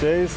23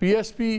PSP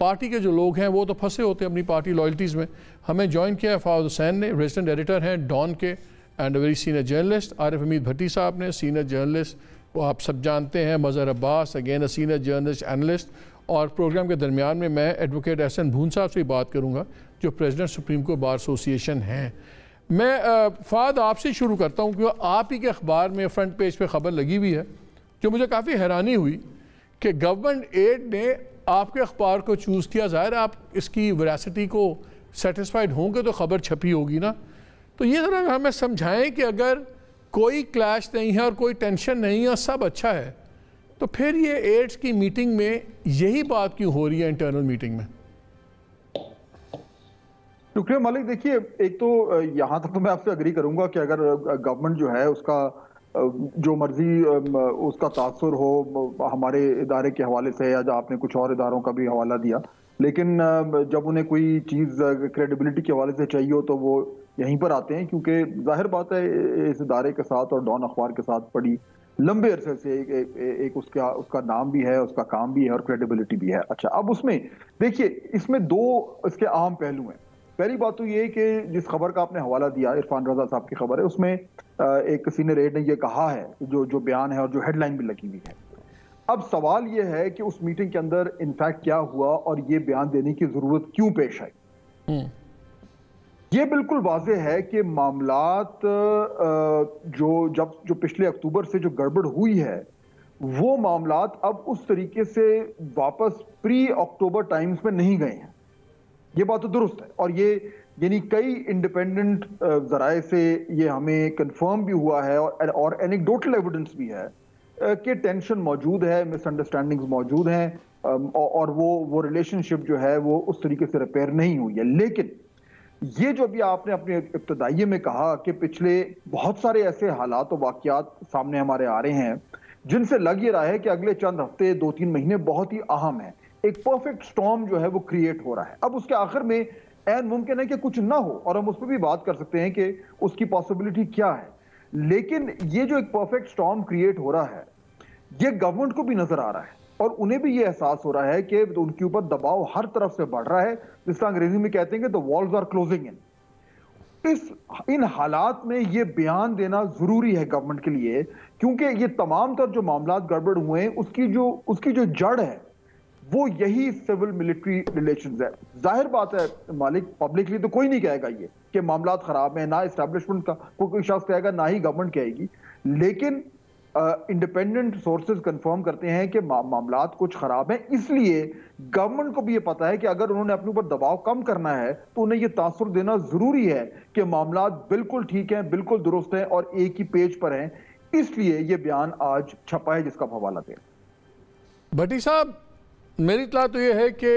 party کے جو لوگ ہیں وہ تو پھنسے ہوتے ہیں اپنی پارٹی لائلٹیز میں. ہمیں جوائن کیا ہے فواز حسین نے, ریزیڈنٹ ایڈیٹر ہیں ڈان کے and very senior journalist. Arif Hameed Bhatti صاحب نے, سینئر جرنلسٹ, وہ آپ سب جانتے ہیں. Mazhar Abbas again a senior journalist analyst. اور پروگرام کے درمیان میں ایڈوکیٹ احسن بھون صاحب سے ہی بات کروں گا جو president supreme court bar association ہیں. میں فہد آپ سے شروع کرتا ہوں کیونکہ آپ ہی کے اخبار میں فرنٹ پیج پہ خبر لگی ہوئی ہے جو مجھے کافی حیرانی ہوئی کہ گورنمنٹ ایڈ نے آپ کے اخبار کو چوز کیا. ظاہر آپ اس کی ویراسٹی کو سیٹسفائیڈ ہوں گے تو خبر چھپی ہوگی نا. تو یہ ذرا ہمیں سمجھائیں کہ اگر کوئی کلیش نہیں ہے اور کوئی ٹینشن نہیں ہے اور سب اچھا ہے تو پھر یہ ایڈز کی میٹنگ میں یہی بات کیوں ہو رہی ہے انٹرنل میٹنگ میں؟ شکریہ مالک. دیکھیے ایک تو یہاں تک تو میں آپ سے اگری کروں گا کہ اگر گورنمنٹ جو ہے اس کا جو مرضی اس کا تاثر ہو ہمارے ادارے کے حوالے سے یا آپ نے کچھ اور اداروں کا بھی حوالہ دیا, لیکن جب انہیں کوئی چیز کریڈیبلٹی کے حوالے سے چاہیے ہو تو وہ یہیں پر آتے ہیں, کیونکہ ظاہر بات ہے اس ادارے کے ساتھ اور ڈان اخبار کے ساتھ بڑی لمبے عرصے سے ایک اس کا نام بھی ہے, اس کا کام بھی ہے اور کریڈیبلٹی بھی ہے. اچھا, اب اس میں دیکھیے اس میں دو اس کے عام پہلو ہیں. پہلی بات تو یہ کہ جس خبر کا آپ نے حوالہ دیا عرفان رضا صاحب کی خبر ہے, اس میں ایک سینئر ایڈ نے یہ کہا ہے جو بیان ہے اور جو ہیڈ لائن بھی لگی ہوئی ہے. اب سوال یہ ہے کہ اس میٹنگ کے اندر انفیکٹ کیا ہوا اور یہ بیان دینے کی ضرورت کیوں پیش آئی. یہ بالکل واضح ہے کہ معاملات جو پچھلے اکتوبر سے جو گڑبڑ ہوئی ہے وہ معاملات اب اس طریقے سے واپس پری اکتوبر ٹائمز میں نہیں گئے ہیں. یہ بات تو درست ہے, اور یہ یعنی کئی انڈیپینڈنٹ ذرائع سے یہ ہمیں کنفرم بھی ہوا ہے اور اینیکڈوٹل ایویڈنس بھی ہے کہ ٹینشن موجود ہے, مس انڈرسٹینڈنگز موجود ہیں اور وہ ریلیشن شپ جو ہے وہ اس طریقے سے ریپیئر نہیں ہوئی ہے. لیکن یہ جو ابھی آپ نے اپنے ابتدائیے میں کہا کہ پچھلے بہت سارے ایسے حالات و واقعات سامنے ہمارے آ رہے ہیں جن سے لگ یہ رہا ہے کہ اگلے چند ہفتے 2-3 مہینے بہت ہی اہم ہیں. ایک پرفیکٹ سٹارم جو ہے وہ کریٹ ہو رہا ہے. اب اس کے آخر میں عین ممکن ہے کہ کچھ نہ ہو اور ہم اس پہ بھی بات کر سکتے ہیں کہ اس کی پاسبلٹی کیا ہے, لیکن یہ جو ایک پرفیکٹ سٹارم کریٹ ہو رہا ہے یہ گورنمنٹ کو بھی نظر آ رہا ہے اور انہیں بھی یہ احساس ہو رہا ہے کہ ان کے اوپر دباؤ ہر طرف سے بڑھ رہا ہے, جس طرح انگریزی میں کہتے ہیں کہ the walls are closing in. ان حالات میں یہ بیان دینا ضروری ہے گورنمنٹ کے لیے, کیونکہ یہ تمام تر جو معاملات گڑبڑ ہوئے ہیں اس کی جو جڑ ہے وہ یہی سول ملٹری ریلیشنز ہے. ظاہر بات ہے مالک, پبلکلی تو کوئی نہیں کہے گا یہ کہ معاملات خراب ہیں, نہ اسٹیبلشمنٹ کا کوئی شخص کہے گا نہ ہی گورنمنٹ کہے گی, لیکن انڈیپینڈنٹ سورسز کنفرم کرتے ہیں کہ معاملات کچھ خراب ہیں. اس لیے گورنمنٹ کو بھی یہ پتا ہے کہ اگر انہوں نے اپنے اوپر دباؤ کم کرنا ہے تو انہیں یہ تاثر دینا ضروری ہے کہ معاملات بالکل ٹھیک ہیں, بالکل درست ہیں اور ایک ہی پیج پر ہیں. اس لیے یہ بیان آج چھپا ہے جس کا حوالہ دیں. بھٹی صاحب, میری اطلاع تو یہ ہے کہ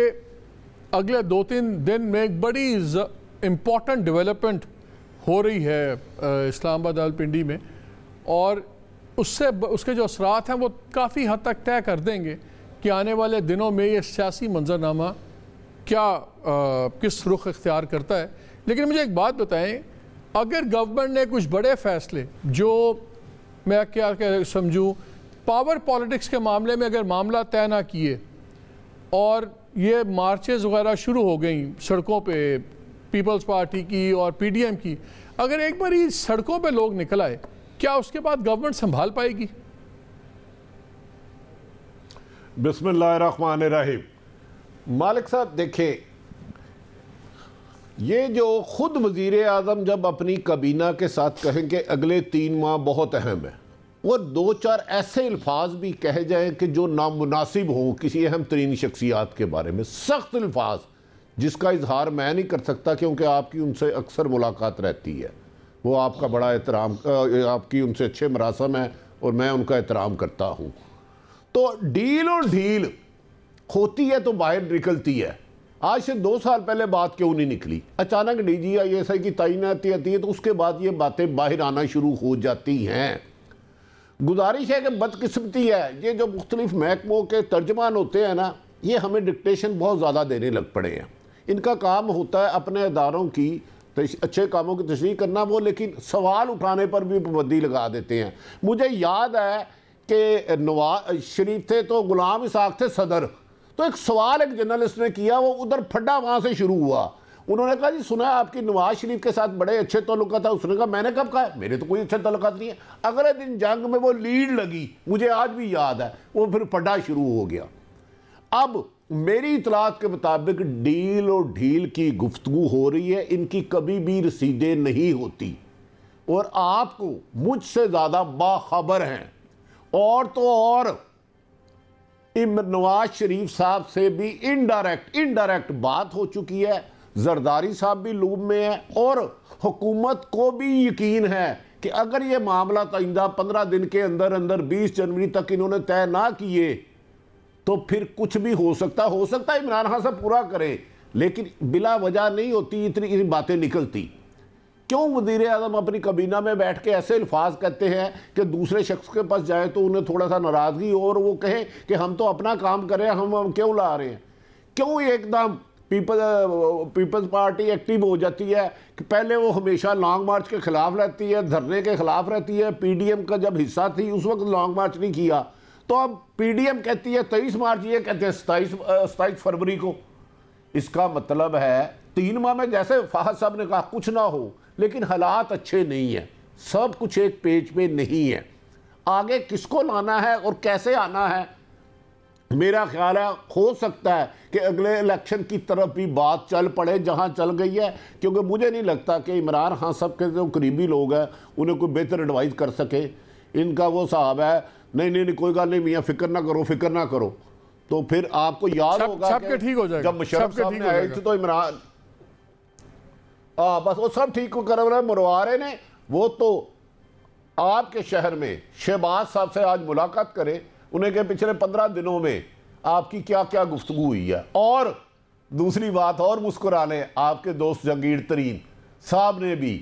اگلے 2-3 دن میں ایک بڑی امپورٹنٹ ڈیولپمنٹ ہو رہی ہے اسلام آباد راولپنڈی میں, اور اس کے جو اثرات ہیں وہ کافی حد تک طے کر دیں گے کہ آنے والے دنوں میں یہ سیاسی منظرنامہ کس رخ اختیار کرتا ہے. لیکن مجھے ایک بات بتائیں, اگر گورنمنٹ نے کچھ بڑے فیصلے جو میں کیا سمجھوں پاور پالیٹکس کے معاملے میں اگر معاملہ طے نہ کیے اور یہ مارچز وغیرہ شروع ہو گئیں سڑکوں پہ پیپلز پارٹی کی اور پی ڈی ایم کی, اگر ایک بار ہی سڑکوں پہ لوگ نکل آئے کیا اس کے بعد گورنمنٹ سنبھال پائے گی؟ بسم اللہ الرحمن الرحیم. مالک صاحب دیکھیں, یہ جو خود وزیر اعظم جب اپنی کابینہ کے ساتھ کہیں کہ اگلے 3 ماہ بہت اہم ہے اور 2-4 ایسے الفاظ بھی کہے جائیں کہ جو نامناسب ہوں کسی اہم ترین شخصیات کے بارے میں, سخت الفاظ جس کا اظہار میں نہیں کر سکتا کیونکہ آپ کی ان سے اکثر ملاقات رہتی ہے, وہ آپ کا بڑا احترام, آپ کی ان سے اچھے مراسم ہیں اور میں ان کا احترام کرتا ہوں. تو ڈیل اور ڈھیل ہوتی ہے تو باہر نکلتی ہے. آج سے 2 سال پہلے بات کیوں نہیں نکلی؟ اچانک D G I S I کی تعیناتی آتی ہے تو اس کے بعد یہ باتیں باہر آنا شروع ہو جاتی ہیں. گزارش ہے کہ بدقسمتی ہے یہ جو مختلف محکموں کے ترجمان ہوتے ہیں نا, یہ ہمیں ڈکٹیشن بہت زیادہ دینے لگ پڑے ہیں. ان کا کام ہوتا ہے اپنے اداروں کی اچھے کاموں کی تشریح کرنا, وہ لیکن سوال اٹھانے پر بھی پابندی لگا دیتے ہیں. مجھے یاد ہے کہ نواز شریف تھے تو غلام اسحاق تھے صدر, تو ایک سوال ایک جرنلسٹ نے کیا، وہ ادھر پھڈا وہاں سے شروع ہوا. انہوں نے کہا جی سنا آپ کی نواز شریف کے ساتھ بڑے اچھے تعلقات تھا. اس نے کہا میں نے کب کہا، میرے تو کوئی اچھے تعلقات نہیں ہیں. اگلے دن جنگ میں وہ لیڈ لگی، مجھے آج بھی یاد ہے، وہ پھر پھڈا شروع ہو گیا. اب میری اطلاعات کے مطابق ڈیل اور ڈھیل کی گفتگو ہو رہی ہے، ان کی کبھی بھی رسیدیں نہیں ہوتی، اور آپ کو مجھ سے زیادہ باخبر ہیں. اور تو اور نواز شریف صاحب سے بھی انڈائریکٹ بات ہو چکی ہے، زرداری صاحب بھی لوب میں ہے، اور حکومت کو بھی یقین ہے کہ اگر یہ معاملہ آئندہ 15 دن کے اندر 20 جنوری تک انہوں نے طے نہ کیے تو پھر کچھ بھی ہو سکتا ہے عمران خان صاحب پورا کریں، لیکن بلا وجہ نہیں ہوتی اتنی باتیں نکلتی. کیوں وزیر اعظم اپنی کابینہ میں بیٹھ کے ایسے الفاظ کہتے ہیں کہ دوسرے شخص کے پاس جائے تو انہیں تھوڑا سا ناراضگی اور وہ کہیں کہ ہم تو اپنا کام کریں، ہم کیوں لا رہے ہیں؟ کیوں ایک دم پیپلز پارٹی ایکٹیو ہو جاتی ہے کہ پہلے وہ ہمیشہ لانگ مارچ کے خلاف رہتی ہے، دھرنے کے خلاف رہتی ہے. پی ڈی ایم کا جب حصہ تھی اس وقت لانگ مارچ نہیں کیا، تو اب پی ڈی ایم کہتی ہے 23 مارچ، یہ کہتے ہیں 27 فروری کو. اس کا مطلب ہے 3 ماہ میں جیسے فہد صاحب نے کہا کچھ نہ ہو، لیکن حالات اچھے نہیں ہیں، سب کچھ ایک پیج پہ نہیں ہے. آگے کس کو لانا ہے اور کیسے آنا ہے، میرا خیال ہے ہو سکتا ہے کہ اگلے الیکشن کی طرف بھی بات چل پڑے جہاں چل گئی ہے، کیونکہ مجھے نہیں لگتا کہ عمران خان صاحب کے جو قریبی لوگ ہیں انہیں کوئی بہتر ایڈوائز کر سکے. ان کا وہ صاحب ہے نہیں کوئی گل نہیں میاں، فکر نہ کرو. تو پھر آپ کو یاد ہوگا کہ جب مشرف صاحب نے آئے تھے تو عمران بس وہ سب ٹھیک کر رہے ہیں. مروارے نے وہ تو آپ کے شہر میں شہباز صاحب سے آج ملاقات کرے، انہیں کہ پچھلے 15 دنوں میں آپ کی کیا کیا گفتگو ہوئی ہے. اور دوسری بات اور مسکرانے، آپ کے دوست جہانگیر ترین صاحب نے بھی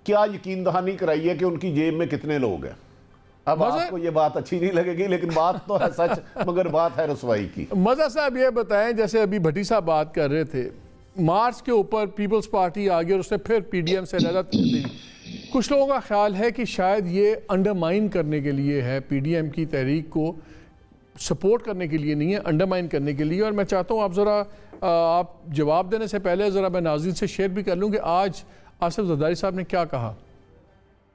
کیا یقین دہانی کرائی ہے کہ ان کی جیب میں کتنے لوگ ہیں. اب آپ کو یہ بات اچھی نہیں لگے گی، لیکن بات تو ہے سچ، مگر بات ہے رسوائی کی. مزہ صاحب یہ بتائیں، جیسے ابھی بھٹی صاحب بات کر رہے تھے، مارچ کے اوپر پیپلز پارٹی آگے اور اس نے پھر پی ڈی ایم سے علیحدہ دی. کچھ لوگوں کا خیال ہے کہ شاید یہ انڈرمائن کرنے کے لیے ہے، پی ڈی ایم کی تحریک کو سپورٹ کرنے کے لیے نہیں ہے، انڈرمائن کرنے کے لیے. اور میں چاہتا ہوں آپ ذرا آپ جواب دینے سے پہلے ذرا میں ناظرین سے شیئر بھی کر لوں کہ آج آصف زرداری صاحب نے کیا کہا.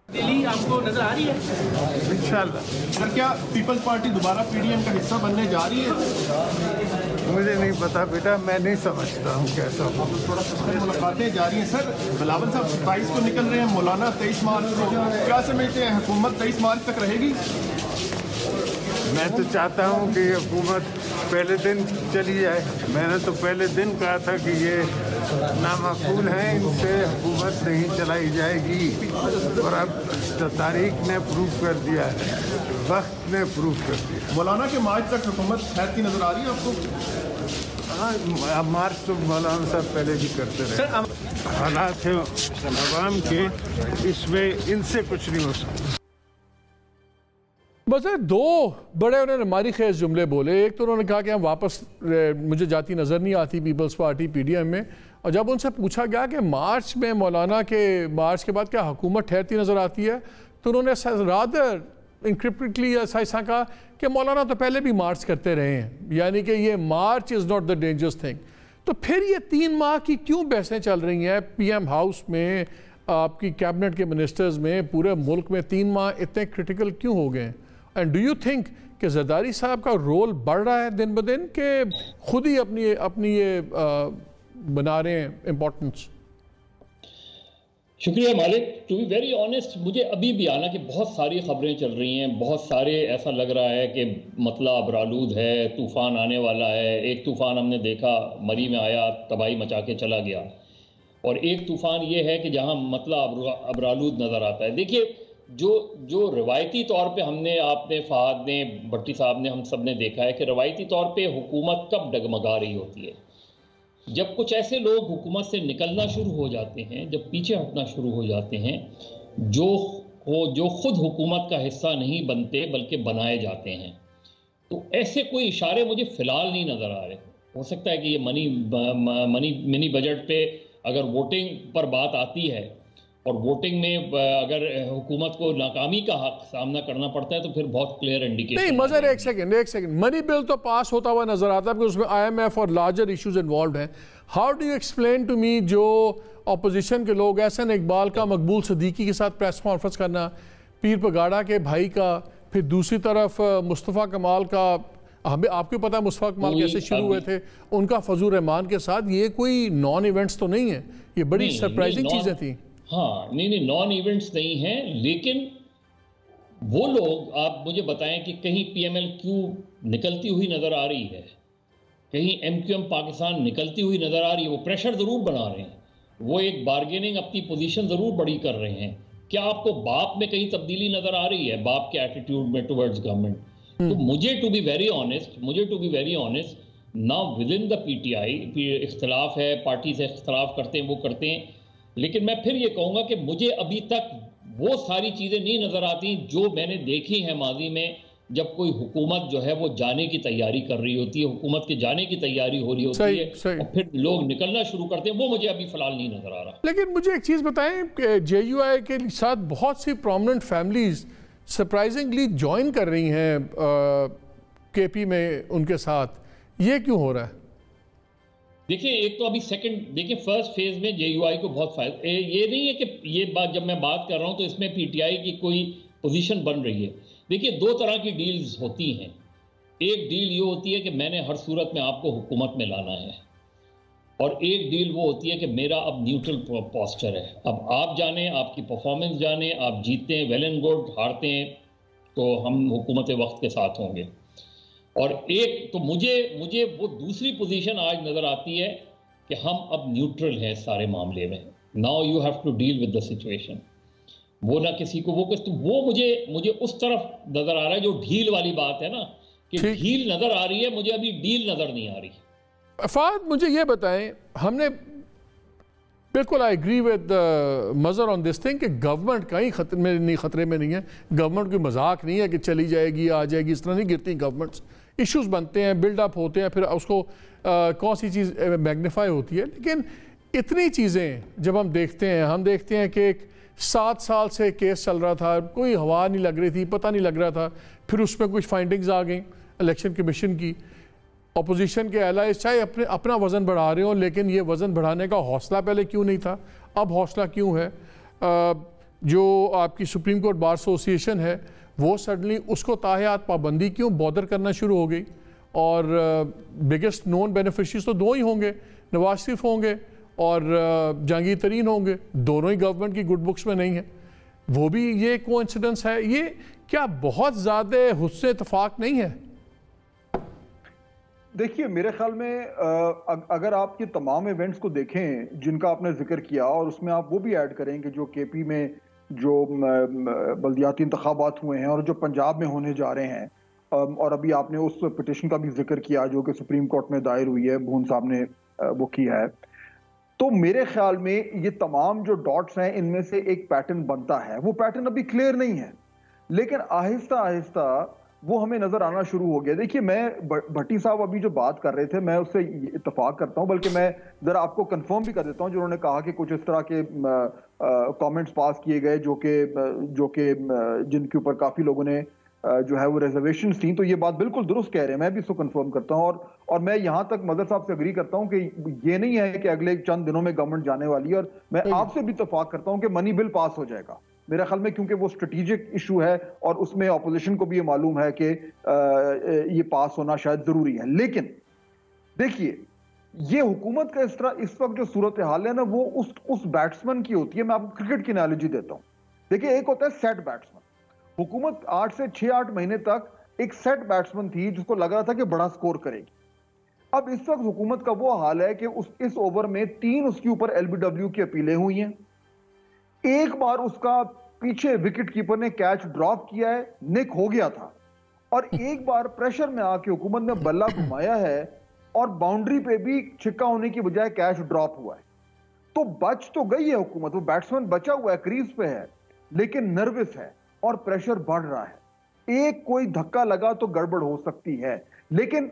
دلی آپ کو نظر آ رہی ہے انشاءاللہ. سر کیا پیپلز پارٹی دوبارہ پی ڈی ایم کا حصہ بننے جا رہی ہے؟ مجھے نہیں پتا بیٹا، میں نہیں سمجھتا ہوں کیسا ہو. تھوڑا سا ملاقاتیں جاری ہیں. سر بلاول صاحب 27 کو نکل رہے ہیں، مولانا 23 مارچ کو، کیا سمجھتے ہیں حکومت 23 مارچ تک رہے گی؟ میں تو چاہتا ہوں کہ حکومت پہلے دن چلی جائے. میں نے تو پہلے دن کہا تھا کہ یہ نامعقول ہیں، ان سے حکومت نہیں چلائی جائے گی، اور اب تاریخ نے پروف کر دیا ہے، وقت نے پروف کر دیا. مولانا کے مارچ تک حکومت خیر کی نظر آ رہی ہے آپ کو؟ ہاں، اب مارچ تو مولانا صاحب پہلے بھی کرتے رہے. حالات ہیں عوام کے، اس میں ان سے کچھ نہیں ہو سکتا. بس دو بڑے انہوں نے ماری خیز جملے بولے. ایک تو انہوں نے کہا کہ ہم واپس مجھے جاتی نظر نہیں آتی peoples party P D M میں، اور جب ان سے پوچھا گیا کہ مارچ میں مولانا کے مارچ کے بعد کیا حکومت ٹھہرتی نظر آتی ہے، تو انہوں نے رادر انکرپٹلی ایسا کہا کہ مولانا تو پہلے بھی مارچ کرتے رہے ہیں، یعنی کہ یہ March is not the dangerous thing. تو پھر یہ 3 ماہ کی کیوں بحثیں چل رہی ہیں پی ایم ہاؤس میں، آپ کی کیبنٹ کے منسٹرز میں، پورے ملک میں 3 ماہ اتنے کرٹیکل کیوں ہو گئے ہیں؟ اینڈ ڈو یو تھنک کہ زرداری صاحب کا رول بڑھ رہا ہے دن بدن کہ خود ہی اپنی یہ بنا رہے ہیں امپورٹنس؟ شکریہ مالک. ٹو بی ویری آنیسٹ، مجھے ابھی بھی حالانکہ بہت ساری خبریں چل رہی ہیں، بہت سارے ایسا لگ رہا ہے کہ مسئلہ ابرآلود ہے، طوفان آنے والا ہے. ایک طوفان ہم نے دیکھا مری میں آیا، تباہی مچا کے چلا گیا، اور ایک طوفان یہ ہے کہ جہاں مسئلہ ابرآلود نظر آتا ہے. دیکھیے جو روایتی طور پہ ہم نے، آپ نے، فہد نے، بھٹی صاحب نے، ہم سب نے دیکھا ہے کہ روایتی طور پہ حکومت کب ڈگمگا رہی ہوتی ہے؟ جب کچھ ایسے لوگ حکومت سے نکلنا شروع ہو جاتے ہیں، جب پیچھے ہٹنا شروع ہو جاتے ہیں، جو خود حکومت کا حصہ نہیں بنتے بلکہ بنائے جاتے ہیں. تو ایسے کوئی اشارے مجھے فی الحال نہیں نظر آ رہے. ہو سکتا ہے کہ یہ منی بجٹ پہ اگر ووٹنگ پر بات آتی ہے اور ووٹنگ میں اگر حکومت کو ناکامی کا سامنا کرنا پڑتا ہے تو پھر بہت کلیئر انڈیکیشن. نہیں مظہر ایک سیکنڈ منی بل تو پاس ہوتا ہوا نظر آتا ہے اس میں IMF اور لارجر ایشوز انوالوڈ ہیں. How do you explain to me جو اپوزیشن کے لوگ احسن اقبال کا مقبول صدیقی کے ساتھ پریس کانفرنس کرنا, پیر پگاڑا کے بھائی کا, پھر دوسری طرف مصطفیٰ کمال کا, ہمیں آپ کو پتا ہے مصطفیٰ کمال کیسے شروع ہوئے تھے, ان کا فضل الرحمان کے ساتھ, یہ کوئی نان ایونٹس تو نہیں ہیں, یہ بڑی سرپرائزنگ چیزیں تھیں. ہاں نہیں نان ایونٹس نہیں ہیں, لیکن وہ لوگ آپ مجھے بتائیں کہ کہیں PMLQ نکلتی ہوئی نظر آ رہی ہے, کہیں MQM پاکستان نکلتی ہوئی نظر آ رہی ہے, وہ پریشر ضرور بنا رہے ہیں, وہ ایک بارگیننگ اپنی پوزیشن ضرور بڑی کر رہے ہیں. کیا آپ کو باپ میں کہیں تبدیلی نظر آ رہی ہے, باپ کے ایٹیٹیوڈ میں ٹورڈز گورنمنٹ؟ تو مجھے ٹو بی ویری آنیسٹ نا ود ان دا PTI اختلاف ہے, پارٹی سے اختلاف کرتے ہیں وہ کرتے ہیں, لیکن میں پھر یہ کہوں گا کہ مجھے ابھی تک وہ ساری چیزیں نہیں نظر آتی جو میں نے دیکھی ہیں ماضی میں, جب کوئی حکومت جو ہے وہ جانے کی تیاری کر رہی ہوتی ہے, حکومت کے جانے کی تیاری ہو رہی ہوتی ہے اور پھر لوگ نکلنا شروع کرتے ہیں, وہ مجھے ابھی فی الحال نہیں نظر آ رہا. لیکن مجھے ایک چیز بتائیں کہ JUI کے ساتھ بہت سی پرومننٹ فیملیز سرپرائزنگلی جوائن کر رہی ہیں KP میں ان کے ساتھ, یہ کیوں ہو رہا ہے؟ دیکھیں ایک تو ابھی دیکھیں فرسٹ فیز میں JUI کو بہت فائدہ, یہ نہیں ہے کہ یہ بات جب میں بات کر رہا ہوں تو اس میں PTI کی کوئی پوزیشن بن رہی ہے. دیکھیے دو طرح کی ڈیلز ہوتی ہیں, ایک ڈیل یہ ہوتی ہے کہ میں نے ہر صورت میں آپ کو حکومت میں لانا ہے, اور ایک ڈیل وہ ہوتی ہے کہ میرا اب نیوٹرل پوسچر ہے, اب آپ جانیں, آپ کی پرفارمنس جانیں, آپ جیتتے ہیں ویل اینڈ گڈ, ہارتے ہیں تو ہم حکومت وقت کے ساتھ ہوں گے. اور ایک تو مجھے وہ دوسری پوزیشن آج نظر آتی ہے کہ ہم اب نیوٹرل ہیں سارے معاملے میں. Now you have to deal with the situation. وہ نہ کسی کو وہ مجھے اس طرف نظر آ رہا ہے جو ڈھیل والی بات ہے نا, کہ ڈھیل نظر آ رہی ہے, مجھے ابھی ڈیل نظر نہیں آ رہی. فہد مجھے یہ بتائیں, ہم نے بالکل I agree with Mazhar on this thing کہ گورنمنٹ کہیں خطرے میں نہیں ہے, گورنمنٹ کوئی مذاق نہیں ہے کہ چلی جائے گی آ جائے گی, اس طرح نہیں گرتی گورنمنٹس. ایشوز بنتے ہیں, بلڈ اپ ہوتے ہیں, پھر اس کو کون سی چیز میگنیفائی ہوتی ہے. لیکن اتنی چیزیں جب ہم دیکھتے ہیں کہ ایک 7 سال سے کیس چل رہا تھا, کوئی ہوا نہیں لگ رہی تھی, پتہ نہیں لگ رہا تھا, پھر اس میں کچھ فائنڈنگز آ گئیں الیکشن کمیشن کی. اپوزیشن کے الائز چاہے اپنا وزن بڑھا رہے ہوں, لیکن یہ وزن بڑھانے کا حوصلہ پہلے کیوں نہیں تھا, اب حوصلہ کیوں ہے؟ جو آپ کی سپریم کورٹ بار ایسوسیشن ہے وہ سڈنلی اس کو تاحیات پابندی کیوں بودر کرنا شروع ہو گئی. اور بگیسٹ نون بینیفیشریز تو 2 ہی ہوں گے, نواز شریف ہوں گے اور جہانگیر ترین ہوں گے, دونوں ہی گورنمنٹ کی گڈ بکس میں نہیں ہیں. وہ بھی یہ کوئنسیڈنس ہے, یہ کیا بہت زیادہ حسن اتفاق نہیں ہے؟ دیکھیے میرے خیال میں اگر آپ یہ تمام ایونٹس کو دیکھیں جن کا آپ نے ذکر کیا, اور اس میں آپ وہ بھی ایڈ کریں کہ جو KP میں جو بلدیاتی انتخابات ہوئے ہیں اور جو پنجاب میں ہونے جا رہے ہیں, اور ابھی آپ نے اس پٹیشن کا بھی ذکر کیا جو کہ سپریم کورٹ میں دائر ہوئی ہے, بھون صاحب نے وہ کیا ہے, تو میرے خیال میں یہ تمام جو ڈاٹس ہیں ان میں سے ایک پیٹرن بنتا ہے. وہ پیٹرن ابھی کلیئر نہیں ہے, لیکن آہستہ آہستہ وہ ہمیں نظر آنا شروع ہو گیا. دیکھیے میں بھٹی صاحب ابھی جو بات کر رہے تھے میں اس سے اتفاق کرتا ہوں, بلکہ میں ذرا آپ کو کنفرم بھی کر دیتا ہوں. جو انہوں نے کہا کہ کچھ اس طرح کے کامنٹس پاس کیے گئے جو کہ جن کے اوپر کافی لوگوں نے جو ہے وہ ریزرویشنز تھیں, تو یہ بات بالکل درست کہہ رہے ہیں, میں بھی اس کو کنفرم کرتا ہوں. اور میں یہاں تک مظہر صاحب سے اگری کرتا ہوں کہ یہ نہیں ہے کہ اگلے چند دنوں میں گورنمنٹ جانے والی ہے, اور میں آپ سے بھی اتفاق کرتا ہوں کہ منی بل پاس ہو جائے گا میرے خیال میں, کیونکہ وہ اسٹریٹیجک ایشو ہے اور اس میں اپوزیشن کو بھی یہ معلوم ہے کہ یہ پاس ہونا شاید ضروری ہے. لیکن دیکھیے یہ حکومت کا اس وقت جو صورتحال ہے نا, وہ اس بیٹسمن کی ہوتی ہے. میں آپ کو کرکٹ کی انالوجی دیتا ہوں. دیکھیے ایک ہوتا ہے سیٹ بیٹسمن. حکومت 8 سے 6-8 مہینے تک ایک سیٹ بیٹسمن تھی جس کو لگ رہا تھا کہ بڑا سکور کرے گی. اب اس وقت حکومت کا وہ حال ہے کہ اس اوور میں 3 اس کے اوپر LBW کی اپیلیں ہوئی ہیں. ایک بار اس کا پیچھے وکٹ کیپر نے کیچ ڈراپ کیا ہے, نک ہو گیا تھا, اور ایک بار پریشر میں آ کے حکومت نے بلہ گھمایا ہے اور باؤنڈری پہ بھی چھکا ہونے کی بجائے کیچ ڈراپ ہوا ہے. تو بچ تو گئی ہے حکومت, وہ بیٹسمن بچا ہوا ہے, کریز پہ ہے, لیکن نروس ہے اور پریشر بڑھ رہا ہے. ایک کوئی دھکا لگا تو گڑبڑ ہو سکتی ہے. لیکن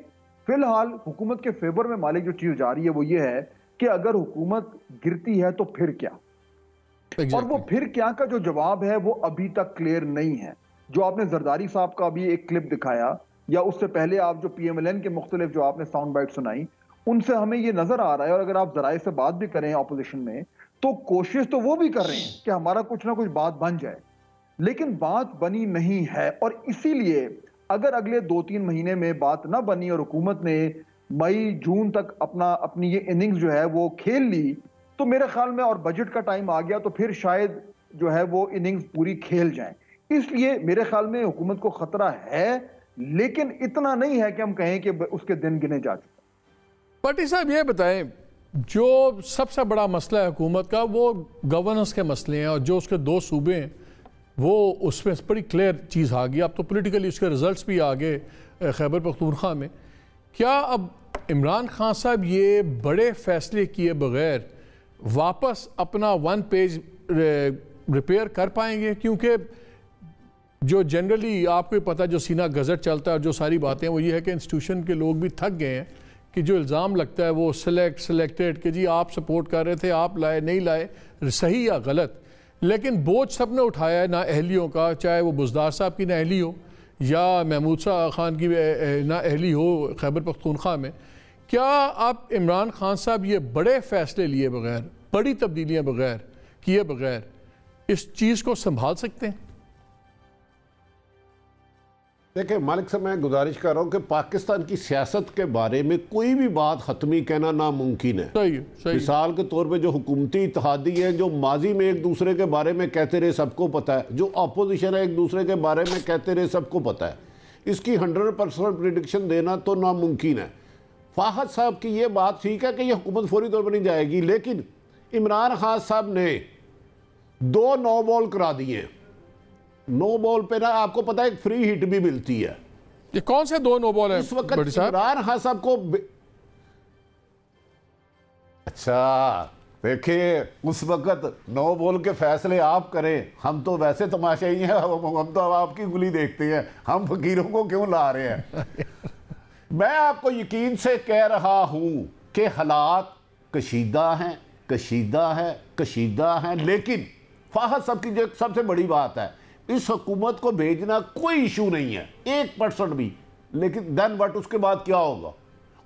فی الحال حکومت کے فیور میں مالک جو چیز جا رہی ہے وہ یہ ہے کہ اگر حکومت گرتی ہے تو پھر کیا. اور وہ پھر کیا کا جو جواب ہے وہ ابھی تک کلیئر نہیں ہے. جو آپ نے زرداری صاحب کا بھی ایک کلپ دکھایا یا اس سے پہلے آپ جو پی ایم ایل این کے مختلف جو آپ نے ساؤنڈ بائٹ سنائی, ان سے ہمیں یہ نظر آ رہا ہے, اور اگر آپ ذرائع سے بات بھی کریں اپوزیشن میں تو کوشش تو وہ بھی کر رہے ہیں کہ ہمارا کچھ نہ کچھ بات بن جائے, لیکن بات بنی نہیں ہے. اور اسی لیے اگر اگلے 2-3 مہینے میں بات نہ بنی اور حکومت نے مئی جون تک اپنی یہ اننگز جو ہے وہ کھیل لی, تو میرے خیال میں اور بجٹ کا ٹائم آ گیا تو پھر شاید جو ہے وہ اننگز پوری کھیل جائیں. اس لیے میرے خیال میں حکومت کو خطرہ ہے, لیکن اتنا نہیں ہے کہ ہم کہیں کہ اس کے دن گنے جا چکے. پٹی صاحب یہ بتائیں, جو سب سے بڑا مسئلہ ہے حکومت کا وہ گورننس کے مسئلے ہیں, اور جو اس کے 2 صوبے ہیں وہ اس میں بڑی کلیئر چیز آ گئی. اب تو پولیٹیکلی اس کے رزلٹس بھی آگے خیبر پختونخوا میں. کیا اب عمران خان صاحب یہ بڑے فیصلے کیے بغیر واپس اپنا 1 پیج ریپیئر کر پائیں گے؟ کیونکہ جو جنرلی آپ کو پتہ جو سینہ گزٹ چلتا ہے اور جو ساری باتیں وہ یہ ہے کہ انسٹیٹیوشن کے لوگ بھی تھک گئے ہیں کہ جو الزام لگتا ہے وہ سلیکٹڈ کہ جی آپ سپورٹ کر رہے تھے, آپ لائے نہیں لائے, صحیح یا غلط, لیکن بوجھ سب نے اٹھایا ہے نااہلیوں کا, چاہے وہ بزدار صاحب کی نااہلی ہو یا محمود خان کی نااہلی ہو خیبر پختونخوا میں. کیا آپ عمران خان صاحب یہ بڑے فیصلے لیے بغیر, بڑی تبدیلیاں کیے بغیر اس چیز کو سنبھال سکتے ہیں؟ دیکھیں مالک صاحب, میں گزارش کر رہا ہوں کہ پاکستان کی سیاست کے بارے میں کوئی بھی بات حتمی کہنا ناممکن ہے. صحیح. مثال کے طور پہ جو حکومتی اتحادی ہے جو ماضی میں ایک دوسرے کے بارے میں کہتے رہے سب کو پتہ ہے, جو اپوزیشن ہے ایک دوسرے کے بارے میں کہتے رہے سب کو پتہ ہے. اس کی 100% پریڈکشن دینا تو ناممکن ہے. فاحد صاحب کی یہ بات ٹھیک ہے کہ یہ حکومت فوری طور پر نہیں جائے گی, لیکن عمران خان صاحب نے 2 نو بال کرا دیے ہیں. نو بال پہ نا آپ کو پتا ہے ایک فری ہٹ بھی ملتی ہے. یہ کون سے 2 نو بال ہیں اس وقت عمران خان صاحب کو اچھا دیکھیں اس وقت نو بال کے فیصلے آپ کریں, ہم تو ویسے تماشائی ہیں, ہم تو آپ کی گلی دیکھتے ہیں, ہم فقیروں کو کیوں لا رہے ہیں. میں آپ کو یقین سے کہہ رہا ہوں کہ حالات کشیدہ ہیں, لیکن فاحد صاحب کی جو سب سے بڑی بات ہے, اس حکومت کو بھیجنا کوئی ایشو نہیں ہے 1% بھی, لیکن دین وٹ اس کے بعد کیا ہوگا.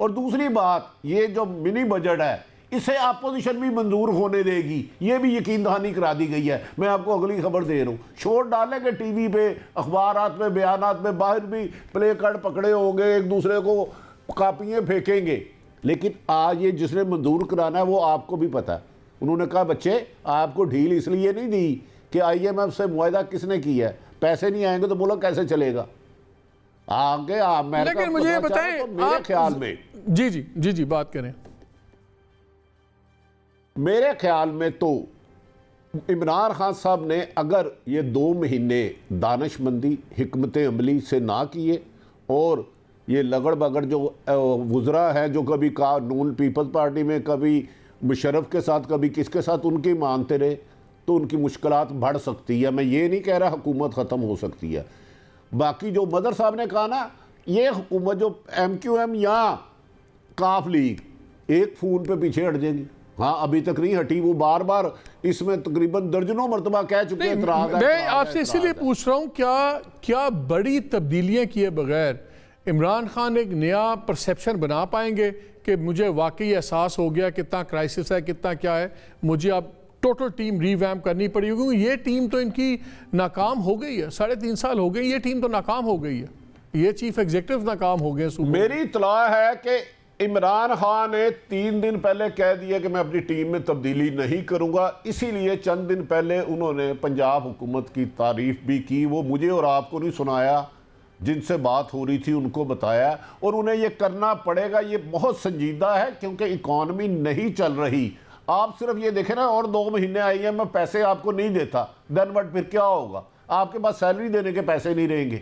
اور دوسری بات, یہ جو منی بجٹ ہے اسے اپوزیشن بھی منظور ہونے دے گی, یہ بھی یقین دہانی کرا دی گئی ہے. میں آپ کو اگلی خبر دے رہا ہوں, شور ڈالیں گے ٹی وی پہ, اخبارات میں, بیانات میں, باہر بھی پلے کارڈ پکڑے ہوں گے, ایک دوسرے کو کاپیاں پھینکیں گے, لیکن آج یہ جس نے منظور کرانا ہے وہ آپ کو بھی پتہ ہے. انہوں نے کہا بچے آپ کو ڈھیل اس لیے نہیں دی کہ آئی ایم ایف سے معاہدہ کس نے کیا ہے, پیسے نہیں آئیں گے تو ملک کیسے چلے گا. آگے لیکن مجھے یہ بتائیں میرے خیال میں جی بات کریں. میرے خیال میں تو عمران خان صاحب نے اگر یہ 2 مہینے دانش مندی حکمت عملی سے نہ کیے, اور یہ لگڑ بگڑ جو وزراء ہیں جو کبھی نون پیپلز پارٹی میں, کبھی مشرف کے ساتھ, کبھی کس کے ساتھ ان کی مانتے رہے, تو ان کی مشکلات بڑھ سکتی ہے. میں یہ نہیں کہہ رہا حکومت ختم ہو سکتی ہے. باقی جو مدر صاحب نے کہا نا, یہ حکومت جو ایم کیو ایم یا کاف لیگ ایک فون پہ پیچھے ہٹ جائے گی. ہاں ابھی تک نہیں ہٹی, وہ بار بار اس میں تقریباً درجنوں مرتبہ کہہ چکے ہیں. میں آپ سے اسی لیے پوچھ رہا ہوں, کیا بڑی تبدیلیاں کیے بغیر عمران خان ایک نیا پرسیپشن بنا پائیں گے کہ مجھے واقعی احساس ہو گیا کتنا کرائسس ہے, کتنا کیا ہے, مجھے اب ٹوٹل ٹیم ری ویمپ کرنی پڑی ہوگی, کیونکہ یہ ٹیم تو ان کی ناکام ہو گئی ہے, 3.5 سال ہو گئے, یہ ٹیم تو ناکام ہو گئی ہے, یہ چیف ایگزیکٹو ناکام ہو گئے. میری اطلاع ہے کہ عمران خان نے 3 دن پہلے کہہ دیا کہ میں اپنی ٹیم میں تبدیلی نہیں کروں گا, اسی لیے چند دن پہلے انہوں نے پنجاب حکومت کی تعریف بھی کی. وہ مجھے اور آپ کو نہیں سنایا, جن سے بات ہو رہی تھی ان کو بتایا, اور انہیں یہ کرنا پڑے گا. یہ بہت سنجیدہ ہے کیونکہ اکانومی نہیں چل رہی. آپ صرف یہ دیکھیں نا, اور 2 مہینے آئی ہیں, میں پیسے آپ کو نہیں دیتا, دین وٹ پھر کیا ہوگا, آپ کے پاس سیلری دینے کے پیسے نہیں رہیں گے,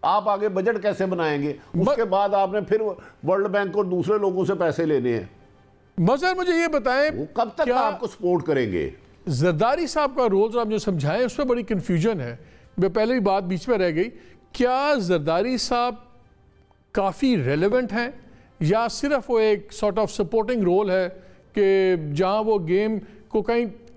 آپ آگے بجٹ کیسے بنائیں گے, اس کے بعد آپ نے پھر ورلڈ بینک اور دوسرے لوگوں سے پیسے لینے ہیں. مظہر مجھے یہ بتائیں, کب تک آپ کو سپورٹ کریں گے. زرداری صاحب کا رول آپ جو سمجھائیں اس میں بڑی کنفیوژن ہے, میں پہلے بھی بات بیچ میں رہ گئی. کیا زرداری صاحب کافی ریلیونٹ ہیں یا صرف وہ ایک سارٹ آف سپورٹنگ رول ہے کہ جہاں وہ گیم کو کہیں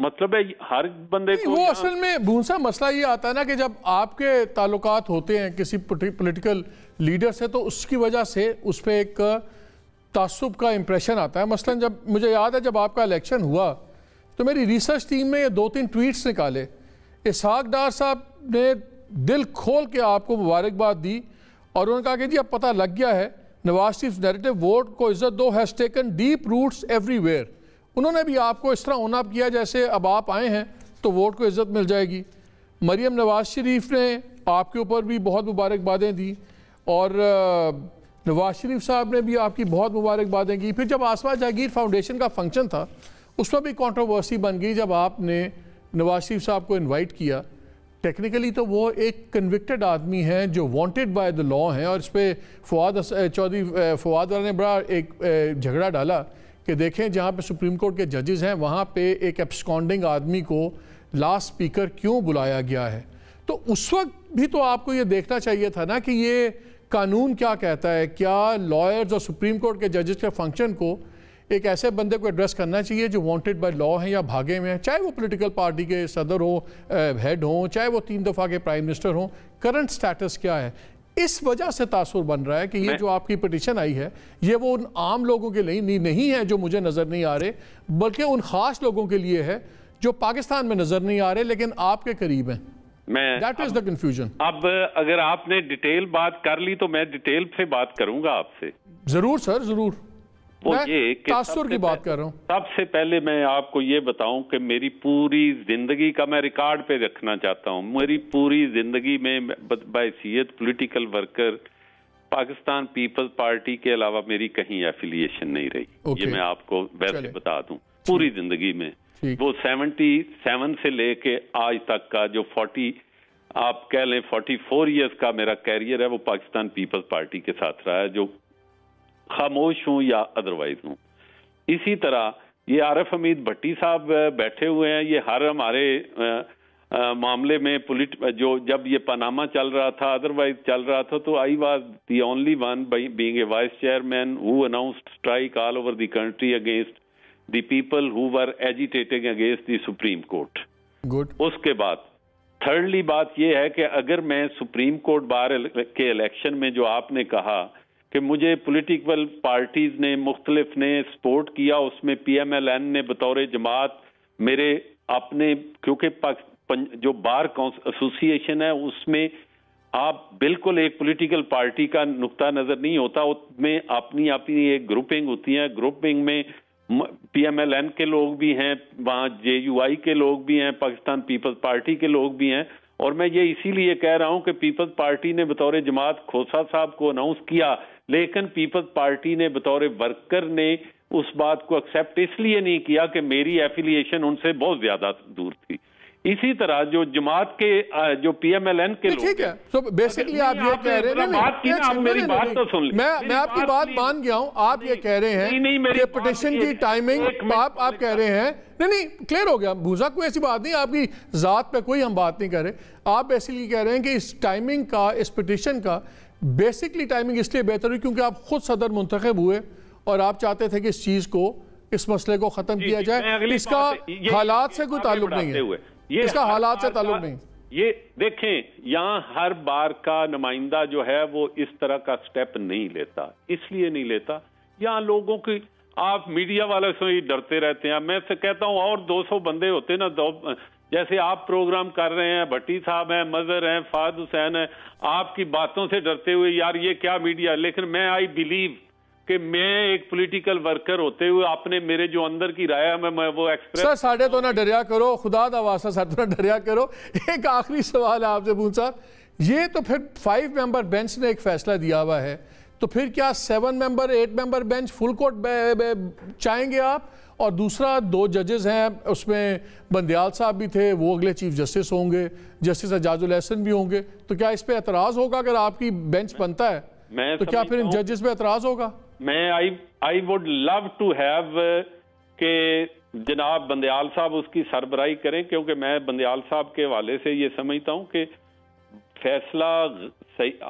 مطلب ہے ہر بندے کو وہ اصل میں بھونسا مسئلہ یہ آتا ہے نا کہ جب آپ کے تعلقات ہوتے ہیں کسی پولیٹیکل لیڈر سے تو اس کی وجہ سے اس پہ ایک تعصب کا امپریشن آتا ہے. مثلا جب مجھے یاد ہے جب آپ کا الیکشن ہوا تو میری ریسرچ ٹیم میں یہ 2-3 ٹویٹس نکالے. اسحاق ڈار صاحب نے دل کھول کے آپ کو مبارکباد دی اور انہوں نے کہا کہ جی اب پتہ لگ گیا ہے نواز شریف نیریٹو ووٹ کو عزت دو has taken deep roots everywhere. انہوں نے بھی آپ کو اس طرح اون اپ کیا جیسے اب آپ آئے ہیں تو ووٹ کو عزت مل جائے گی. مریم نواز شریف نے آپ کے اوپر بھی بہت مبارکبادیں دی اور نواز شریف صاحب نے بھی آپ کی بہت مبارکبادیں کی. پھر جب آسما جاگیر فاؤنڈیشن کا فنکشن تھا اس میں بھی کنٹروورسی بن گئی جب آپ نے نواز شریف صاحب کو انوائٹ کیا. ٹیکنیکلی تو وہ ایک کنوکٹڈ آدمی ہیں جو وانٹڈ بائی دا لا ہیں اور اس پہ فواد نے بڑا ایک جھگڑا ڈالا کہ دیکھیں جہاں پہ سپریم کورٹ کے ججز ہیں وہاں پہ ایک ایبسکانڈنگ آدمی کو لاسٹ سپیکر کیوں بلایا گیا ہے. تو اس وقت بھی تو آپ کو یہ دیکھنا چاہیے تھا نا کہ یہ قانون کیا کہتا ہے. کیا لائرز اور سپریم کورٹ کے ججز کے فنکشن کو ایک ایسے بندے کو ایڈریس کرنا چاہیے جو وانٹڈ بائی لا ہیں یا بھاگے میں ہیں, چاہے وہ پولیٹیکل پارٹی کے صدر ہوں, ہیڈ ہوں, چاہے وہ 3 دفعہ کے پرائم منسٹر ہوں. کرنٹ سٹیٹس کیا ہے؟ اس وجہ سے تاثر بن رہا ہے کہ یہ جو آپ کی پٹیشن آئی ہے یہ وہ ان عام لوگوں کے لیے نہیں ہے جو مجھے نظر نہیں آ رہے, بلکہ ان خاص لوگوں کے لیے ہے جو پاکستان میں نظر نہیں آ رہے لیکن آپ کے قریب ہیں. That is the confusion. اب اگر آپ نے ڈیٹیل بات کر لی تو میں ڈیٹیل سے بات کروں گا آپ سے. ضرور سر, ضرور. وہ یہ کہ تاثر کی بات کر رہا ہوں. سب سے پہلے میں آپ کو یہ بتاؤں کہ میری پوری زندگی کا میں ریکارڈ پہ رکھنا چاہتا ہوں. میری پوری زندگی میں بحیثیت political worker Pakistan peoples party کے علاوہ میری کہیں ایفیلیشن نہیں رہی. یہ میں آپ کو ویسے بتا دوں پوری زندگی میں. وہ 77 سے لے کے آج تک کا جو 40 آپ کہہ لیں 44 ایئرز کا میرا کیریئر ہے وہ پاکستان پیپلز پارٹی کے ساتھ رہا ہے, جو خاموش ہوں یا ادروائز ہوں. اسی طرح یہ عارف حمید بھٹی صاحب بیٹھے ہوئے ہیں, یہ ہر ہمارے معاملے میں جو جب یہ پاناما چل رہا تھا ادروائز چل رہا تھا تو I was the only one being a vice chairman who announced strike all over the country against the people who were agitating against the Supreme Court. Good. اس کے بعد تھرڈلی بات یہ ہے کہ اگر میں سپریم کورٹ بار کے election میں جو آپ نے کہا کہ مجھے پولیٹیکل پارٹیز نے مختلف نے سپورٹ کیا, اس میں PMLN نے بطور جماعت میرے اپنے, کیونکہ جو بار ایسوسیشن ہے اس میں آپ بالکل ایک پولیٹیکل پارٹی کا نقطہ نظر نہیں ہوتا, اس میں اپنی ایک گروپنگ ہوتی ہے. گروپنگ میں PMLN کے لوگ بھی ہیں, وہاں JUI کے لوگ بھی ہیں, پاکستان پیپلز پارٹی کے لوگ بھی ہیں. اور میں یہ اسی لیے کہہ رہا ہوں کہ پیپلز پارٹی نے بطور جماعت کھوسا صاحب کو اناؤنس کیا, لیکن پیپلز پارٹی نے بطور ورکر نے اس بات کو ایکسیپٹ اس لیے نہیں کیا کہ میری ایفیلیشن ان سے بہت زیادہ دور تھی. اسی طرح جو جماعت کے جو PMLN کے لوگ ٹھیک ہے, تو بیسیکلی آپ یہ کہہ رہے ہیں میری بات تو سن لیں, میں آپ کی بات مان گیا ہوں. آپ یہ کہہ رہے ہیں کہ پٹیشن کی ٹائمنگ آپ کہہ رہے ہیں نہیں کلیئر ہو گیا بھوزا, کوئی ایسی بات نہیں, آپ کی ذات پہ کوئی ہم بات نہیں کر رہے. آپ بیسیکلی کہہ رہے ہیں کہ اس ٹائمنگ کا, اس پٹیشن کا بیسیکلی ٹائمنگ اس لیے بہتر ہوئی کیونکہ آپ خود صدر منتخب ہوئے اور آپ چاہتے تھے کہ اس چیز کو, اس مسئلے کو ختم کیا جائے. اس کا حالات سے کوئی تعلق نہیں ہے, اس کا حالات سے تعلق نہیں. یہ دیکھیں یہاں ہر بار کا نمائندہ جو ہے وہ اس طرح کا سٹیپ نہیں لیتا, اس لیے نہیں لیتا یہاں لوگوں کی, آپ میڈیا والے سے ہی ڈرتے رہتے ہیں. میں سے کہتا ہوں اور 200 بندے ہوتے نا, جیسے آپ پروگرام کر رہے ہیں, بھٹی صاحب ہیں, مظہر ہیں, فہد حسین ہیں, آپ کی باتوں سے ڈرتے ہوئے یار یہ کیا میڈیا. لیکن میں آئی بلیو کہ میں ایک پولیٹیکل ورکر ہوتے ہوئے آپ نے میرے جو اندر کی رائے ہے میں وہ ایکسپریس. سر ساڑھے تو نہ ڈریا کرو, خدا دا واسطہ سر تو نہ ڈریا کرو. ایک آخری سوال ہے آپ سے بھون صاحب, یہ تو پھر 5 ممبر بینچ نے ایک فیصلہ دیا ہوا ہے, تو پھر کیا 7 ممبر 8 ممبر بینچ فل کورٹ چاہیں گے آپ؟ اور دوسرا 2 ججز ہیں, اس میں بندیال صاحب بھی تھے, وہ اگلے چیف جسٹس ہوں گے, جسٹس اعجاز الحسن بھی ہوں گے, تو کیا اس پہ اعتراض ہوگا اگر آپ کی بینچ بنتا ہے تو کیا پھر ان ججز پہ اعتراض ہوگا؟ میں I would love to have کہ جناب بندیال صاحب اس کی سربراہی کریں, کیونکہ میں بندیال صاحب کے حوالے سے یہ سمجھتا ہوں کہ فیصلہ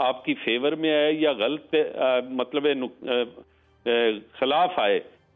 آپ کی فیور میں آئے یا غلط مطلب خلاف آئے,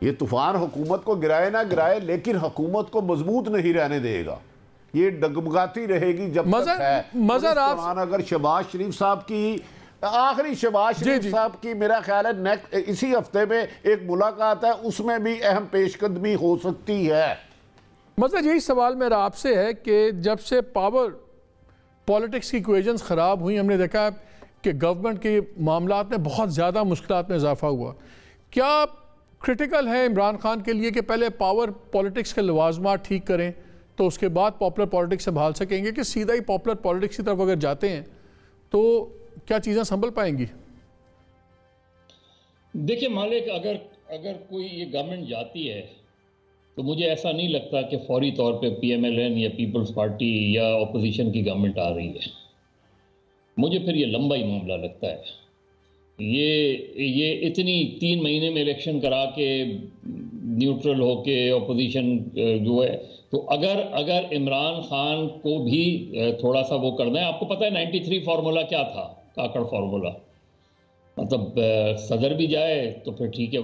یہ طوفان حکومت کو گرائے نہ گرائے لیکن حکومت کو مضبوط نہیں رہنے دے گا، یہ ڈگمگاتی رہے گی جب تک ہے۔ مظہر اگر شہباز شریف صاحب کی آخری شہباز شریف صاحب کی میرا خیال ہے اسی ہفتے میں ایک ملاقات ہے، اس میں بھی اہم پیش قدمی ہو سکتی ہے۔ مظہر یہی سوال میرا آپ سے ہے کہ جب سے پاور پولیٹکس کی ایکویشنز خراب ہوئی، ہم نے دیکھا کہ گورنمنٹ کے معاملات میں بہت زیادہ مشکلات میں اضافہ ہوا، کیا کرٹیکل ہے عمران خان کے لیے کہ پہلے پاور پولیٹکس کے لوازمات ٹھیک کریں تو اس کے بعد پاپولر پولیٹکس سنبھال سکیں گے، کہ سیدھا ہی پاپولر پولیٹکس کی طرف اگر جاتے ہیں تو کیا چیزیں سنبھل پائیں گی؟ دیکھیں مالک، اگر کوئی یہ گورنمنٹ جاتی ہے تو مجھے ایسا نہیں لگتا کہ فوری طور پہ پی ایم ایل این یا پیپلز پارٹی یا اپوزیشن کی گورنمنٹ آ رہی ہے۔ مجھے پھر یہ لمبا ہی معاملہ لگتا ہے۔ یہ اتنی 3 مہینے میں الیکشن کرا کے نیوٹرل ہو کے اپوزیشن جو ہے، تو اگر عمران خان کو بھی تھوڑا سا وہ کرنا ہے، آپ کو پتہ ہے 93 فارمولا کیا تھا، کاکڑ فارمولا، مطلب صدر بھی جائے تو پھر ٹھیک ہے،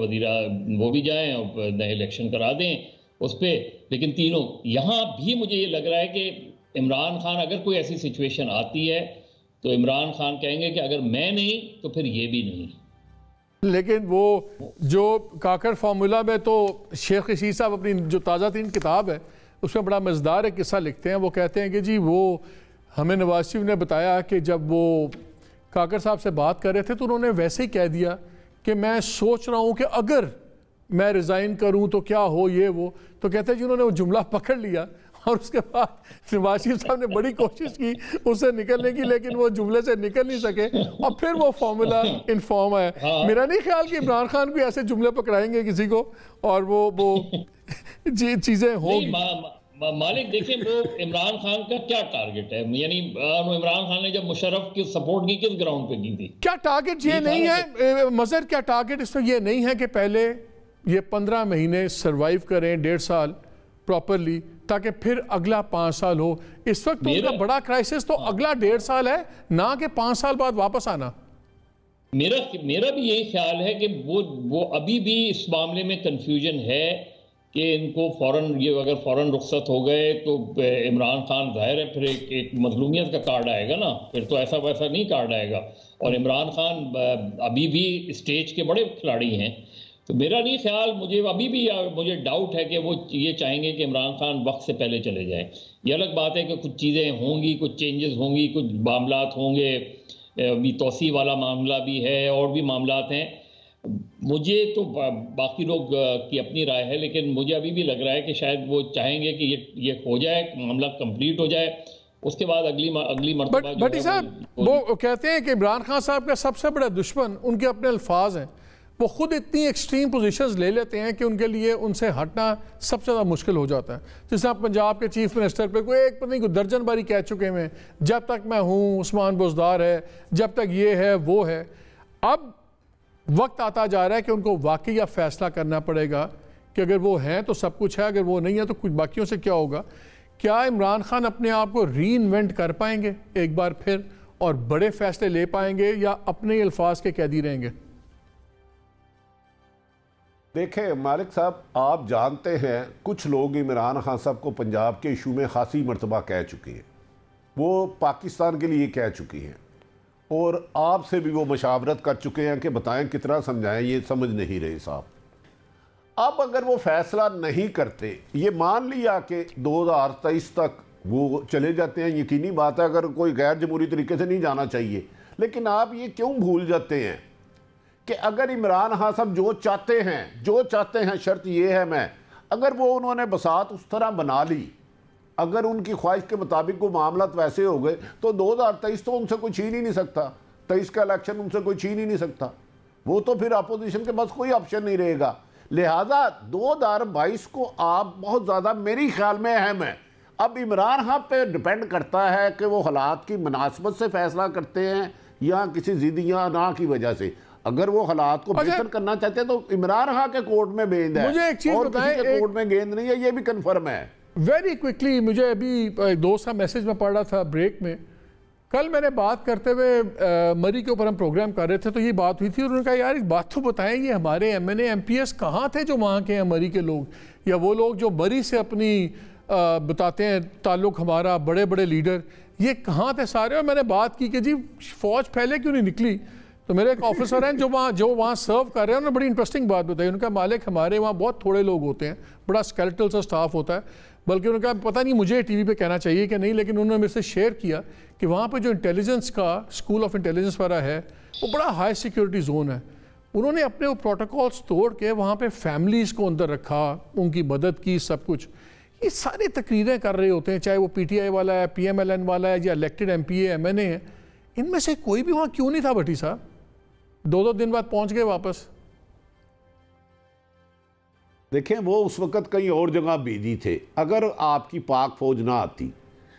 وہ بھی جائیں اور نئے الیکشن کرا دیں اس پہ، لیکن تینوں یہاں بھی مجھے یہ لگ رہا ہے کہ عمران خان اگر کوئی ایسی سچویشن آتی ہے تو عمران خان کہیں گے کہ اگر میں نہیں تو پھر یہ بھی نہیں۔ لیکن وہ جو کاکڑ فارمولا میں تو شیخ رشید صاحب اپنی جو تازہ ترین کتاب ہے اس میں بڑا مزیدار ایک قصہ لکھتے ہیں، وہ کہتے ہیں کہ جی وہ ہمیں نواز شریف نے بتایا کہ جب وہ کاکڑ صاحب سے بات کر رہے تھے تو انہوں نے ویسے ہی کہہ دیا کہ میں سوچ رہا ہوں کہ اگر میں ریزائن کروں تو کیا ہو یہ وہ، تو کہتے ہیں جی انہوں نے وہ جملہ پکڑ لیا اور اس کے بعد نواز شریف صاحب نے بڑی کوشش کی اس سے نکلنے کی، لیکن وہ جملے سے نکل نہیں سکے اور پھر وہ فارمولا انفارم ہے۔ میرا نہیں خیال کہ عمران خان کوئی ایسے جملے پکڑائیں گے کسی کو اور وہ چیزیں ہوں گی۔ مالک دیکھیں وہ عمران خان کا کیا ٹارگٹ ہے، یعنی عمران خان نے جب مشرف کی سپورٹ کی کس گراؤنڈ پہ کی تھی؟ کیا ٹارگٹ یہ نہیں ہے مظہر، کیا ٹارگٹ اس میں یہ نہیں ہے کہ پہلے یہ 15 مہینے سروائیو کریں 1.5 سال پراپرلی تاکہ پھر اگلا 5 سال ہو؟ اس وقت تو ان کا بڑا کرائسس تو اگلا 1.5 سال ہے، نہ کہ 5 سال بعد واپس آنا۔ میرا بھی یہی خیال ہے کہ وہ ابھی بھی اس معاملے میں کنفیوژن ہے کہ ان کو اگر فوراً رخصت ہو گئے تو عمران خان ظاہر ہے پھر ایک مظلومیت کا کارڈ آئے گا نا، پھر تو ایسا ویسا نہیں کارڈ آئے گا، اور عمران خان ابھی بھی اسٹیج کے بڑے کھلاڑی ہیں، تو میرا نہیں خیال، مجھے ڈاؤٹ ہے کہ وہ یہ چاہیں گے کہ عمران خان وقت سے پہلے چلے جائیں۔ یہ الگ بات ہے کہ کچھ چیزیں ہوں گی، کچھ چینجز ہوں گی، کچھ معاملات ہوں گے، ابھی توسیع والا معاملہ بھی ہے اور بھی معاملات ہیں۔ مجھے تو باقی لوگ کی اپنی رائے ہے، لیکن مجھے ابھی بھی لگ رہا ہے کہ شاید وہ چاہیں گے کہ یہ ہو جائے، معاملہ کمپلیٹ ہو جائے، اس کے بعد اگلی مرتبہ بٹی صاحب وہ کہتے ہیں کہ عمران خان صاحب کا سب سے بڑا دشمن ان کے اپنے الفاظ ہیں، وہ خود اتنی ایکسٹریم پوزیشنز لے لیتے ہیں کہ ان کے لیے ان سے ہٹنا سب سے زیادہ مشکل ہو جاتا ہے۔ جیسے آپ پنجاب کے چیف منسٹر پہ کوئی درجن باری کہہ چکے ہیں، جب تک میں ہوں عثمان بزدار ہے، جب تک یہ ہے وہ ہے۔ اب وقت آتا جا رہا ہے کہ ان کو واقعی اب فیصلہ کرنا پڑے گا کہ اگر وہ ہیں تو سب کچھ ہے، اگر وہ نہیں ہے تو کچھ باقیوں سے کیا ہوگا۔ کیا عمران خان اپنے آپ کو ری انوینٹ کر پائیں گے ایک بار پھر اور بڑے فیصلے لے پائیں گے، یا اپنے الفاظ کے قیدی رہیں گے؟ دیکھیں مالک صاحب، آپ جانتے ہیں کچھ لوگ عمران خان صاحب کو پنجاب کے ایشو میں خاصی مرتبہ کہہ چکی ہیں، وہ پاکستان کے لیے کہہ چکی ہیں، اور آپ سے بھی وہ مشاورت کر چکے ہیں کہ بتائیں کتنا سمجھائیں، یہ سمجھ نہیں رہے صاحب۔ اب اگر وہ فیصلہ نہیں کرتے، یہ مان لیا کہ 2023 تک وہ چلے جاتے ہیں، یقینی بات ہے اگر کوئی غیر جمہوری طریقے سے نہیں جانا چاہیے، لیکن آپ یہ کیوں بھول جاتے ہیں کہ اگر عمران خان صاحب جو چاہتے ہیں شرط یہ ہے اگر وہ انہوں نے بساط اس طرح بنا لی، اگر ان کی خواہش کے مطابق وہ معاملات ویسے ہو گئے تو 2023 تو ان سے کوئی چھین ہی نہیں سکتا، 23 کا الیکشن ان سے کوئی چھین ہی نہیں سکتا، وہ تو پھر اپوزیشن کے پاس کوئی آپشن نہیں رہے گا۔ لہٰذا 2022 کو آپ بہت زیادہ میری خیال میں اہم ہے۔ اب عمران خان پہ ڈیپینڈ کرتا ہے کہ وہ حالات کی مناسبت سے فیصلہ کرتے ہیں یا کسی ضدیاں نہ کی وجہ سے۔ اگر وہ حالات کو بہتر کرنا چاہتے ہیں تو عمران خان کے کورٹ میں گیند ہے، مجھے ایک چیز اور بتائیں، کسی کے کورٹ میں گیند نہیں ہے، یہ بھی کنفرم ہے۔ ویری کوئکلی، مجھے ابھی ایک دوست کا میسیج میں پڑھ رہا تھا بریک میں، کل میں نے بات کرتے ہوئے مری کے اوپر ہم پروگرام کر رہے تھے تو یہ بات ہوئی تھی اور انہوں نے کہا یار ایک بات تو بتائیں یہ ہمارے M N A M P S کہاں تھے جو وہاں کے ہیں مری کے لوگ یا وہ لوگ جو مری سے اپنی بتاتے ہیں تعلق ہمارا بڑے بڑے لیڈر یہ کہاں تھے سارے. اور میں نے بات کی کہ جی فوج پہلے کیوں نہیں نکلی تو میرے ایک آفیسر ہیں جو وہاں سرو کر رہے ہیں انہوں نے بڑی انٹرسٹنگ بات بتائی. ان کا مالک ہمارے وہاں بہت تھوڑے لوگ ہوتے ہیں بڑا اسکیلٹل سا سٹاف ہوتا ہے بلکہ انہوں نے کہا پتہ نہیں مجھے ٹی وی پہ کہنا چاہیے کہ نہیں لیکن انہوں نے میرے سے شیئر کیا کہ وہاں پہ جو انٹیلیجنس کا اسکول آف انٹیلیجنس والا ہے وہ بڑا ہائی سیکیورٹی زون ہے. انہوں نے اپنے وہ پروٹوکولز توڑ کے وہاں پہ فیملیز کو اندر رکھا ان کی مدد کی سب کچھ. یہ ساری تقریریں کر رہے ہوتے ہیں چاہے وہ پی ٹی آئی والا ہے پی ایم ایل این والا ہے یا elected M P A M N A ہے. ان میں سے کوئی بھی وہاں کیوں نہیں تھا بھٹی صاحب؟ 2 دن بعد پہنچ گئے واپس. دیکھیں وہ اس وقت کہیں اور جگہ بیجی تھے. اگر آپ کی پاک فوج نہ آتی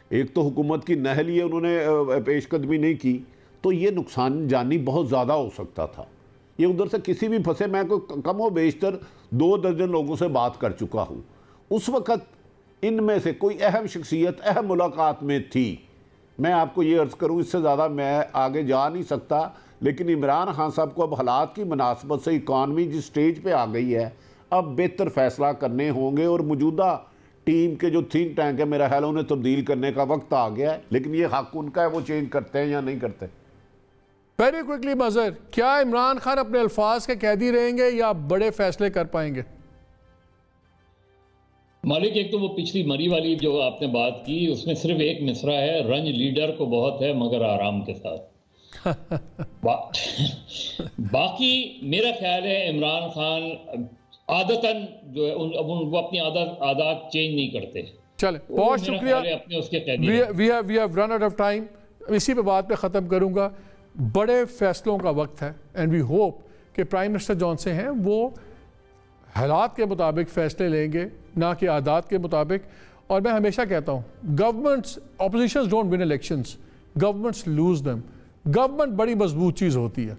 ایک تو حکومت کی نہل یہ انہوں نے پیش قدمی نہیں کی تو یہ نقصان جانی بہت زیادہ ہو سکتا تھا. یہ ادھر سے کسی بھی پھنسے میں کوئی کم و بیشتر 2 درجن لوگوں سے بات کر چکا ہوں. اس وقت ان میں سے کوئی اہم شخصیت اہم ملاقات میں تھی. میں آپ کو یہ عرض کروں اس سے زیادہ میں آگے جا نہیں سکتا لیکن عمران خان صاحب کو اب حالات کی مناسبت سے اکانومی جس سٹیج پہ آ گئی ہے اب بہتر فیصلہ کرنے ہوں گے اور موجودہ ٹیم کے جو تھنک ٹینک ہے میرا خیال انہیں تبدیل کرنے کا وقت آ گیا ہے لیکن یہ حق ان کا ہے وہ چینج کرتے ہیں یا نہیں کرتے. ویری کوئکلی مظہر کیا عمران خان اپنے الفاظ کے قیدی رہیں گے یا بڑے فیصلے کر پائیں گے؟ مالک ایک تو وہ پچھلی مری والی جو آپ نے بات کی اس میں صرف ایک مصرع ہے رنج لیڈر کو بہت ہے مگر آرام کے ساتھ. باقی میرا خیال ہے عمران خان عادتاً جو ہے وہ اپنی عادات چینج نہیں کرتے. چلیں بہت شکریہ. We have run out of time. اسی پہ بات پہ ختم کروں گا. بڑے فیصلوں کا وقت ہے اینڈ وی ہوپ کہ پرائم منسٹر جانسن ہیں وہ حالات کے مطابق فیصلے لیں گے نہ کہ عادات کے مطابق. اور میں ہمیشہ کہتا ہوں governments oppositions don't win elections governments lose them. Government بڑی مضبوط چیز ہوتی ہے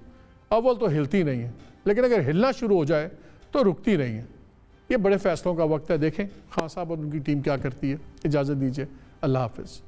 اول تو ہلتی نہیں ہے لیکن اگر ہلنا شروع ہو جائے تو رکتی نہیں ہے. یہ بڑے فیصلوں کا وقت ہے. دیکھیں خان صاحب اور ان کی ٹیم کیا کرتی ہے. اجازت دیجیے. اللہ حافظ.